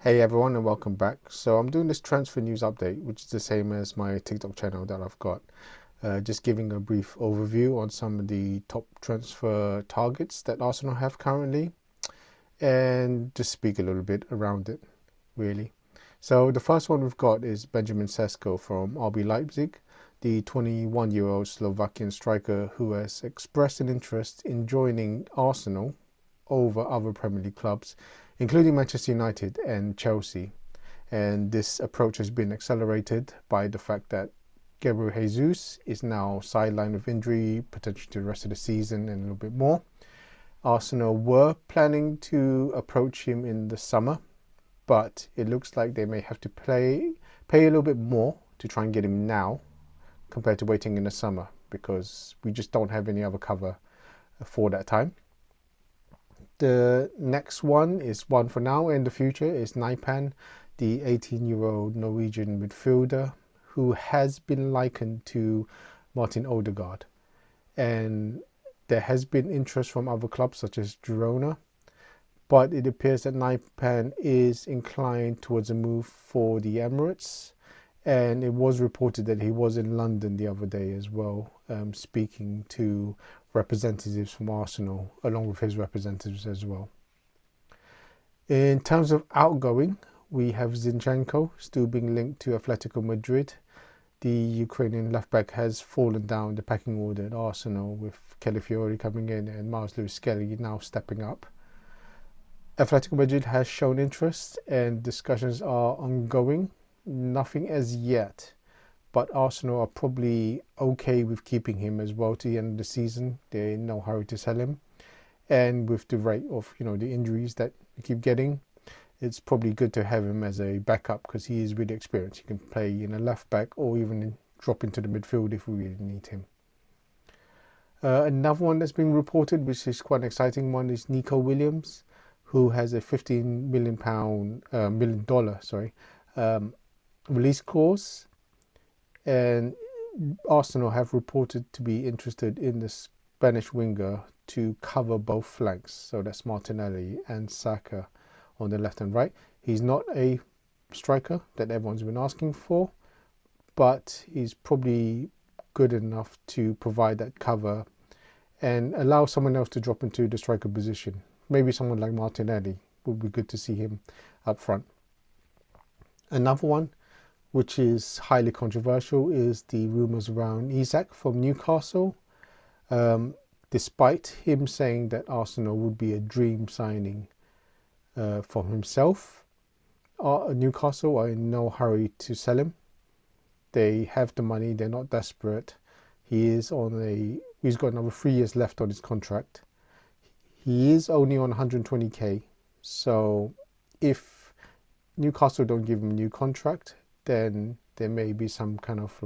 Hey everyone and welcome back. So I'm doing this transfer news update, which is the same as my TikTok channel that I've got. Just giving a brief overview on some of the top transfer targets that Arsenal have currently and just speak a little bit around it, really. So the first one we've got is Benjamin Sesko from RB Leipzig, the 21-year-old Slovakian striker who has expressed an interest in joining Arsenal over other Premier League clubs, including Manchester United and Chelsea. And this approach has been accelerated by the fact that Gabriel Jesus is now sidelined with injury, potentially to the rest of the season and a little bit more. Arsenal were planning to approach him in the summer, but it looks like they may have to pay a little bit more to try and get him now compared to waiting in the summer, because we just don't have any other cover for that time. The next one is one for now and the future is Naipan, the 18-year-old Norwegian midfielder who has been likened to Martin Odegaard. And there has been interest from other clubs such as Girona, but it appears that Naipan is inclined towards a move for the Emirates. And it was reported that he was in London the other day as well, speaking to representatives from Arsenal, along with his representatives as well. In terms of outgoing, we have Zinchenko still being linked to Atletico Madrid. The Ukrainian left-back has fallen down the pecking order at Arsenal, with Calafiori coming in and Miles Lewis-Skelly now stepping up. Atletico Madrid has shown interest and discussions are ongoing. Nothing as yet, but Arsenal are probably okay with keeping him as well to the end of the season. They're in no hurry to sell him, and with the rate of the injuries that we keep getting, it's probably good to have him as a backup because he is really experienced. He can play in a left back or even drop into the midfield if we really need him. Another one that's been reported, which is quite an exciting one, is Nico Williams, who has a $15 million release clause, and Arsenal have reported to be interested in the Spanish winger to cover both flanks, so that's Martinelli and Saka on the left and right. He's not a striker that everyone's been asking for, but he's probably good enough to provide that cover and allow someone else to drop into the striker position. Maybe someone like Martinelli would be good to see him up front. Another one, which is highly controversial, is the rumours around Isak from Newcastle. Despite him saying that Arsenal would be a dream signing for himself, Newcastle are in no hurry to sell him. They have the money, they're not desperate. He's got another 3 years left on his contract. He is only on 120k, so if Newcastle don't give him a new contract, then there may be some kind of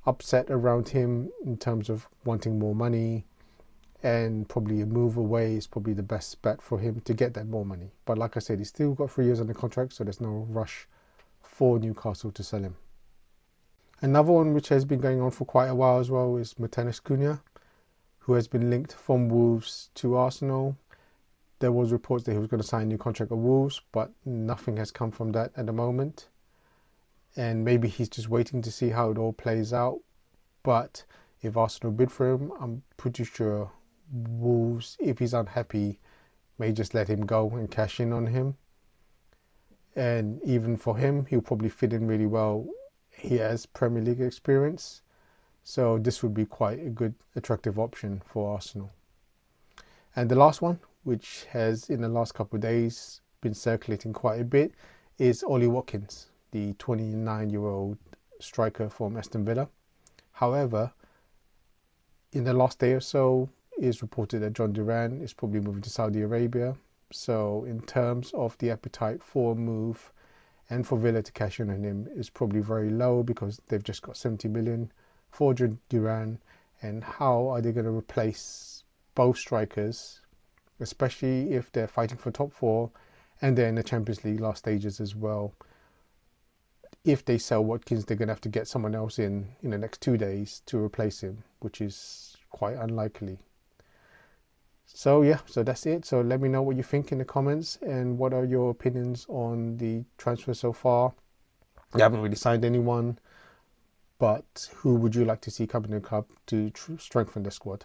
upset around him in terms of wanting more money, and probably a move away is probably the best bet for him to get that more money. But like I said, he's still got 3 years on the contract, so there's no rush for Newcastle to sell him. Another one which has been going on for quite a while as well is Matheus Cunha, who has been linked from Wolves to Arsenal. There was reports that he was going to sign a new contract with Wolves, but nothing has come from that at the moment. And maybe he's just waiting to see how it all plays out. But if Arsenal bid for him, I'm pretty sure Wolves, if he's unhappy, may just let him go and cash in on him. And even for him, he'll probably fit in really well. He has Premier League experience, so this would be quite a good, attractive option for Arsenal. And the last one, which has in the last couple of days been circulating quite a bit, is Ollie Watkins, the 29-year-old striker from Aston Villa. However, in the last day or so, it's reported that John Duran is probably moving to Saudi Arabia. So in terms of the appetite for a move and for Villa to cash in on him is probably very low, because they've just got 70 million for John Duran. And how are they going to replace both strikers, especially if they're fighting for top four and they're in the Champions League last stages as well? If they sell Watkins, they're going to have to get someone else in the next 2 days to replace him, which is quite unlikely. So yeah, so that's it. So let me know what you think in the comments, and what are your opinions on the transfer so far. You haven't really signed anyone, but who would you like to see come in the club to strengthen the squad?